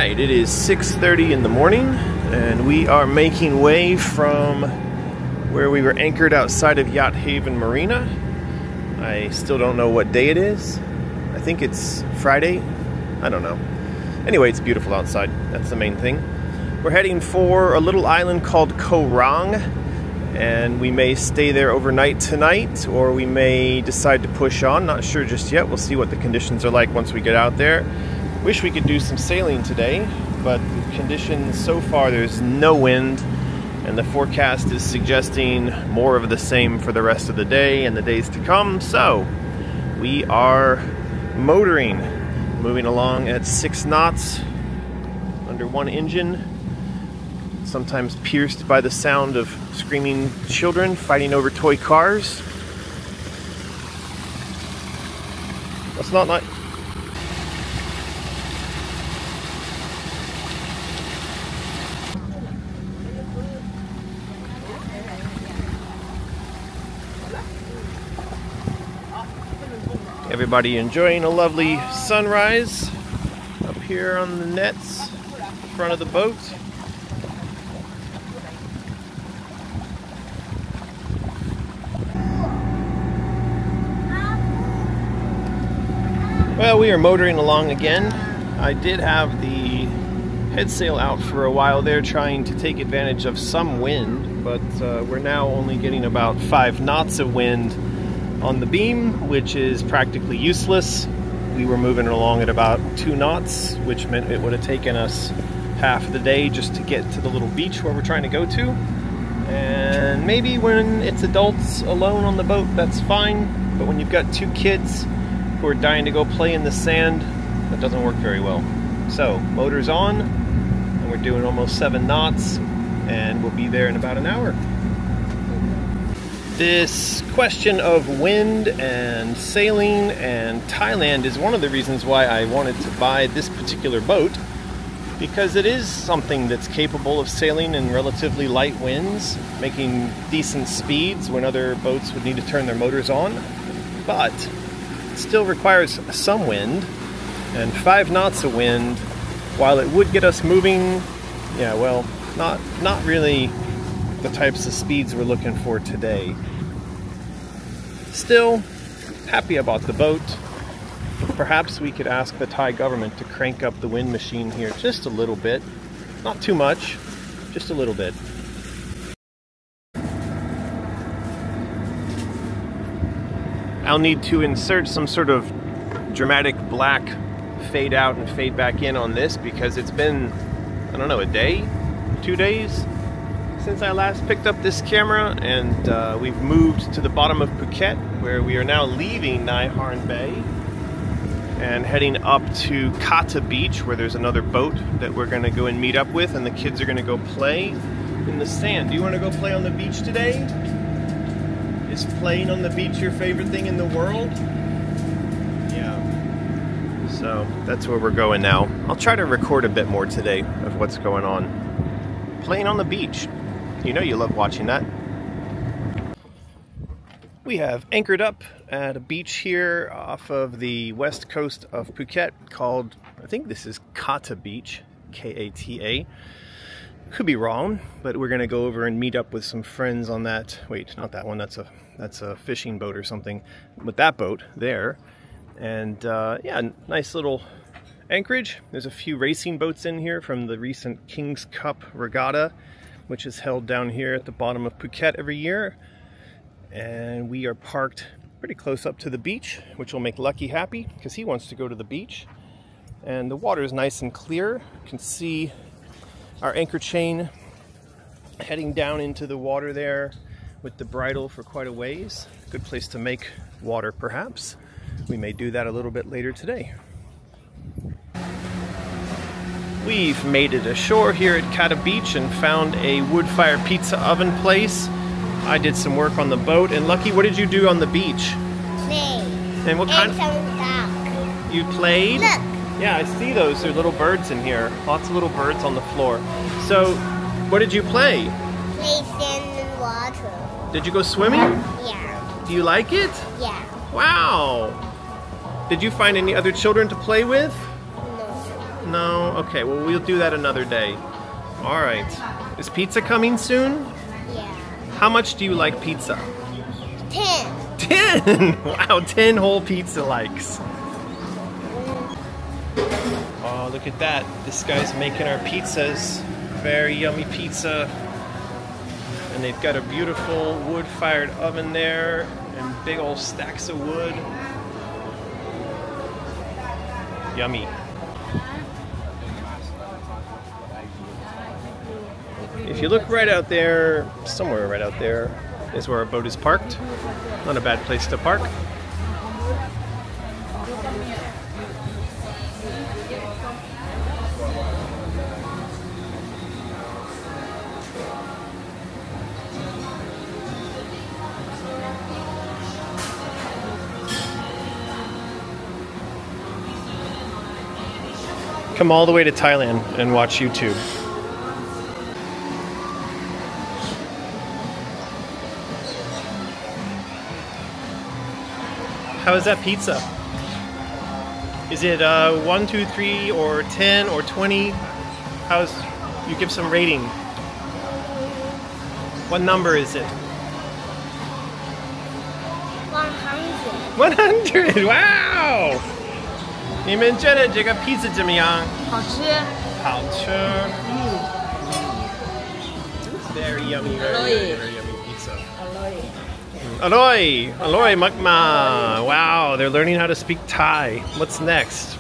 Alright, it is 6:30 in the morning and we are making way from where we were anchored outside of Yacht Haven Marina. I still don't know what day it is. I think it's Friday. I don't know. Anyway, it's beautiful outside. That's the main thing. We're heading for a little island called Koh Rang, and we may stay there overnight tonight, or we may decide to push on. Not sure just yet. We'll see what the conditions are like once we get out there. Wish we could do some sailing today, but the conditions so far, there's no wind, and the forecast is suggesting more of the same for the rest of the day and the days to come. So we are motoring, moving along at 6 knots under one engine, sometimes pierced by the sound of screaming children fighting over toy cars. That's not nice. Everybody enjoying a lovely sunrise up here on the nets in front of the boat. Well, we are motoring along again. I did have the head sail out for a while there, trying to take advantage of some wind, but we're now only getting about 5 knots of wind on the beam, which is practically useless. We were moving along at about 2 knots, which meant it would have taken us half the day just to get to the little beach where we're trying to go to. And maybe when it's adults alone on the boat, that's fine, but when you've got 2 kids who are dying to go play in the sand, that doesn't work very well. So, motor's on, and we're doing almost 7 knots, and we'll be there in about an hour. This question of wind and sailing and Thailand is one of the reasons why I wanted to buy this particular boat, because it is something that's capable of sailing in relatively light winds, making decent speeds when other boats would need to turn their motors on, but it still requires some wind, and 5 knots of wind, while it would get us moving, yeah, well, not really the types of speeds we're looking for today. Still, happy about the boat. Perhaps we could ask the Thai government to crank up the wind machine here just a little bit. Not too much, just a little bit. I'll need to insert some sort of dramatic black fade out and fade back in on this, because it's been, I don't know, a day, 2 days since I last picked up this camera, and we've moved to the bottom of Phuket, where we are now leaving Nai Harn Bay and heading up to Kata Beach, where there's another boat that we're going to go and meet up with, and the kids are going to go play in the sand. Do you want to go play on the beach today? Is playing on the beach your favorite thing in the world? Yeah. So that's where we're going now. I'll try to record a bit more today of what's going on. Playing on the beach. You know you love watching that. We have anchored up at a beach here off of the west coast of Phuket called, I think this is Kata Beach, K-A-T-A. Could be wrong, but we're gonna go over and meet up with some friends on that. Wait, not that one, that's a fishing boat or something. With that boat there. And yeah, nice little anchorage. There's a few racing boats in here from the recent King's Cup Regatta, which is held down here at the bottom of Phuket every year. And we are parked pretty close up to the beach, which will make Lucky happy because he wants to go to the beach. And the water is nice and clear. You can see our anchor chain heading down into the water there with the bridle for quite a ways. Good place to make water, perhaps. We may do that a little bit later today. We've made it ashore here at Kata Beach and found a wood-fired pizza oven place. I did some work on the boat. And Lucky, what did you do on the beach? Play. And what kind? You played? Look. Yeah, I see those. There are little birds in here. Lots of little birds on the floor. So, what did you play? Play sand and water. Did you go swimming? Yeah. Do you like it? Yeah. Wow. Did you find any other children to play with? No. No? Okay, well we'll do that another day. Alright. Is pizza coming soon? Yeah. How much do you like pizza? 10. 10! Wow, 10 whole pizza likes. Oh, look at that. This guy's making our pizzas. Very yummy pizza. And they've got a beautiful wood-fired oven there and big old stacks of wood. Yummy. If you look right out there, somewhere right out there, is where our boat is parked. Not a bad place to park. Come all the way to Thailand and watch YouTube. How is that pizza? Is it 1, 2, 3, or 10, or 20? How's, you give some rating. What number is it? 100. 100! Wow! 你们觉得这个披萨怎么样？好吃。好吃。Very yummy, very yummy pizza. Aloy! Aloy makma! Wow, they're learning how to speak Thai. What's next?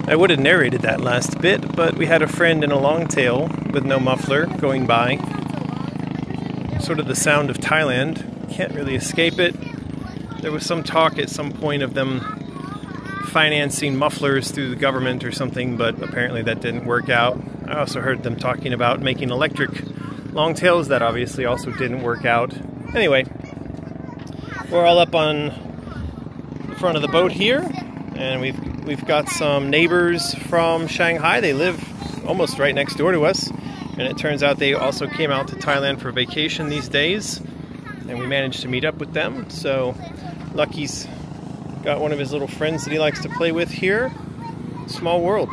I would have narrated that last bit, but we had a friend in a long tail with no muffler going by. Sort of the sound of Thailand. Can't really escape it. There was some talk at some point of them financing mufflers through the government or something, but apparently that didn't work out. I also heard them talking about making electric long tails. That obviously also didn't work out. Anyway, we're all up on the front of the boat here, and we've got some neighbors from Shanghai. They live almost right next door to us, and it turns out they also came out to Thailand for vacation these days, and we managed to meet up with them. So Lucky's got one of his little friends that he likes to play with here. Small world.